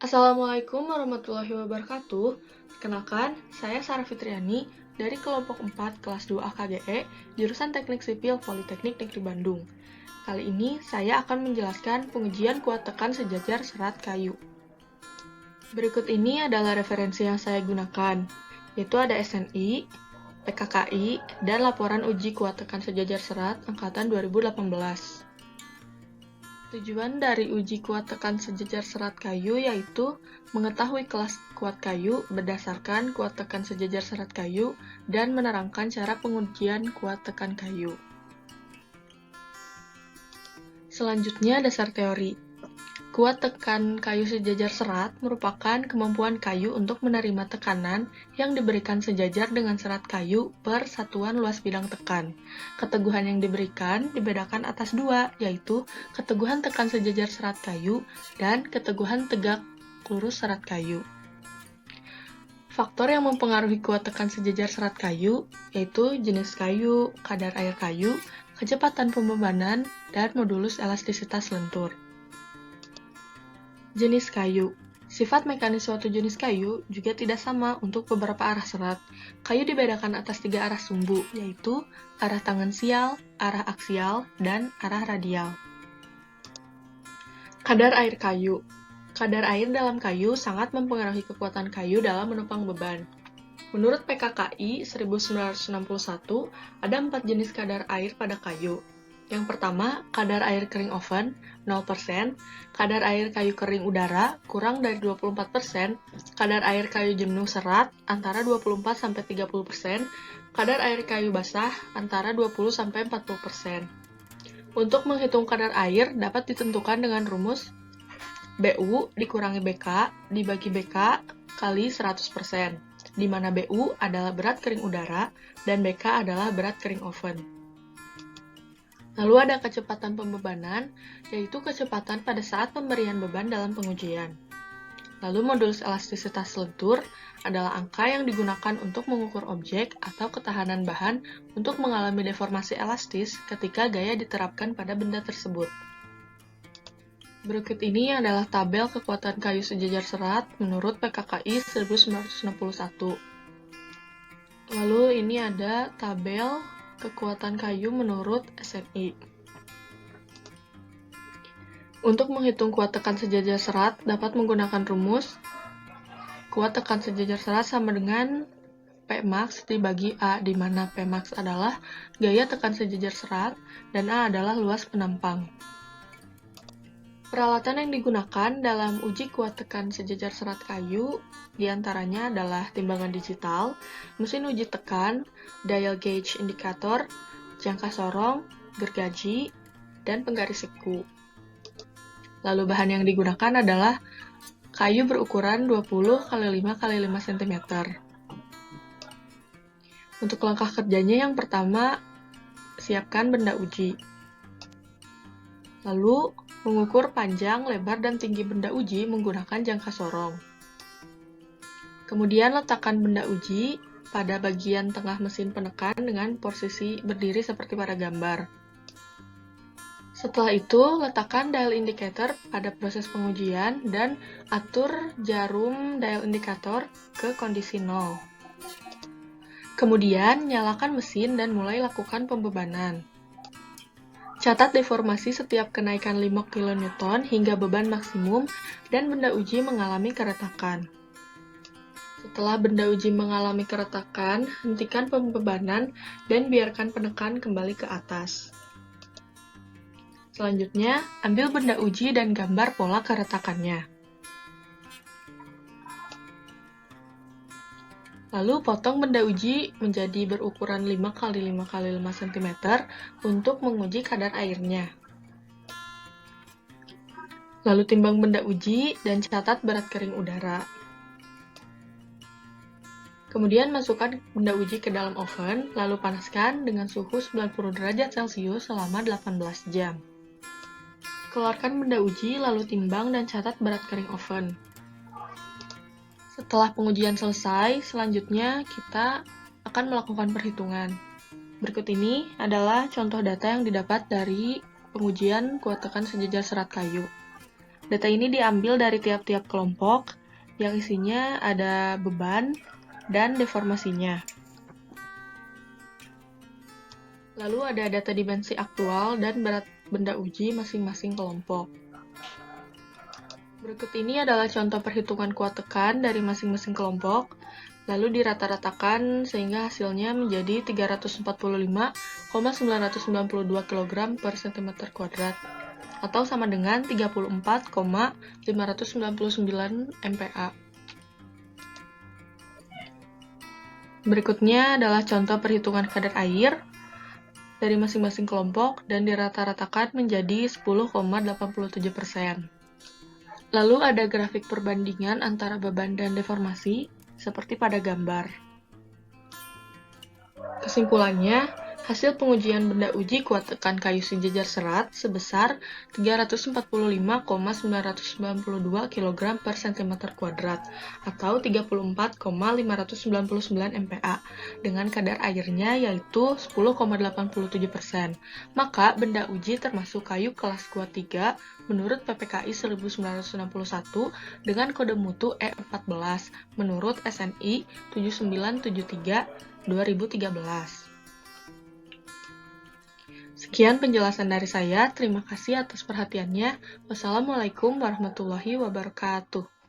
Assalamualaikum warahmatullahi wabarakatuh. Kenalkan, saya Sarah Fitriani dari kelompok 4 kelas 2 AKGE, jurusan Teknik Sipil Politeknik Negeri Bandung. Kali ini saya akan menjelaskan pengujian kuat tekan sejajar serat kayu. Berikut ini adalah referensi yang saya gunakan, yaitu ada SNI, PKKI, dan laporan uji kuat tekan sejajar serat angkatan 2018. Tujuan dari uji kuat tekan sejajar serat kayu yaitu mengetahui kelas kuat kayu berdasarkan kuat tekan sejajar serat kayu dan menerangkan cara pengujian kuat tekan kayu. Selanjutnya, dasar teori. Kuat tekan kayu sejajar serat merupakan kemampuan kayu untuk menerima tekanan yang diberikan sejajar dengan serat kayu per satuan luas bidang tekan. Keteguhan yang diberikan dibedakan atas dua, yaitu keteguhan tekan sejajar serat kayu dan keteguhan tegak lurus serat kayu. Faktor yang mempengaruhi kuat tekan sejajar serat kayu yaitu jenis kayu, kadar air kayu, kecepatan pembebanan, dan modulus elastisitas lentur. Jenis kayu. Sifat mekanis suatu jenis kayu juga tidak sama untuk beberapa arah serat. Kayu dibedakan atas 3 arah sumbu, yaitu arah tangensial, arah aksial, dan arah radial. Kadar air kayu. Kadar air dalam kayu sangat mempengaruhi kekuatan kayu dalam menopang beban. Menurut PKKI 1961, ada 4 jenis kadar air pada kayu. Yang pertama, kadar air kering oven, 0%, kadar air kayu kering udara, kurang dari 24%, kadar air kayu jenuh serat, antara 24-30%, kadar air kayu basah, antara 20-40%. Untuk menghitung kadar air, dapat ditentukan dengan rumus BU dikurangi BK dibagi BK kali 100%, di mana BU adalah berat kering udara dan BK adalah berat kering oven. Lalu ada kecepatan pembebanan, yaitu kecepatan pada saat pemberian beban dalam pengujian. Lalu modulus elastisitas lentur adalah angka yang digunakan untuk mengukur objek atau ketahanan bahan untuk mengalami deformasi elastis ketika gaya diterapkan pada benda tersebut. Berikut ini adalah tabel kekuatan kayu sejajar serat menurut PKKI 1961. Lalu ini ada tabel kekuatan kayu menurut SNI. Untuk menghitung kuat tekan sejajar serat dapat menggunakan rumus kuat tekan sejajar serat sama dengan Pmax dibagi A, di mana Pmax adalah gaya tekan sejajar serat dan A adalah luas penampang. Peralatan yang digunakan dalam uji kuat tekan sejajar serat kayu diantaranya adalah timbangan digital, mesin uji tekan, dial gauge indikator, jangka sorong, gergaji, dan penggaris siku. Lalu bahan yang digunakan adalah kayu berukuran 20 x 5 x 5 cm. Untuk langkah kerjanya yang pertama, siapkan benda uji. Lalu, mengukur panjang, lebar, dan tinggi benda uji menggunakan jangka sorong. Kemudian letakkan benda uji pada bagian tengah mesin penekan dengan posisi berdiri seperti pada gambar. Setelah itu, letakkan dial indicator pada proses pengujian dan atur jarum dial indikator ke kondisi 0. Kemudian, nyalakan mesin dan mulai lakukan pembebanan. Catat deformasi setiap kenaikan 5 kN hingga beban maksimum dan benda uji mengalami keretakan. Setelah benda uji mengalami keretakan, hentikan pembebanan dan biarkan penekan kembali ke atas. Selanjutnya, ambil benda uji dan gambar pola keretakannya. Lalu potong benda uji menjadi berukuran 5 x 5 x 5 cm untuk menguji kadar airnya. Lalu timbang benda uji dan catat berat kering udara. Kemudian masukkan benda uji ke dalam oven, lalu panaskan dengan suhu 90 derajat Celcius selama 18 jam. Keluarkan benda uji, lalu timbang dan catat berat kering oven. Setelah pengujian selesai, selanjutnya kita akan melakukan perhitungan. Berikut ini adalah contoh data yang didapat dari pengujian kuat tekan sejajar serat kayu. Data ini diambil dari tiap-tiap kelompok yang isinya ada beban dan deformasinya. Lalu ada data dimensi aktual dan berat benda uji masing-masing kelompok. Berikut ini adalah contoh perhitungan kuat tekan dari masing-masing kelompok, lalu dirata-ratakan sehingga hasilnya menjadi 345,992 kg per cm kuadrat, atau sama dengan 34,599 MPa. Berikutnya adalah contoh perhitungan kadar air dari masing-masing kelompok dan dirata-ratakan menjadi 10,87%. Lalu ada grafik perbandingan antara beban dan deformasi, seperti pada gambar. Kesimpulannya, hasil pengujian benda uji kuat tekan kayu sejajar serat sebesar 345,992 kg per cm kuadrat atau 34,599 MPa dengan kadar airnya yaitu 10,87%. Maka benda uji termasuk kayu kelas kuat 3 menurut PPKI 1961 dengan kode mutu E14 menurut SNI 7973/2013. Sekian penjelasan dari saya. Terima kasih atas perhatiannya. Wassalamualaikum warahmatullahi wabarakatuh.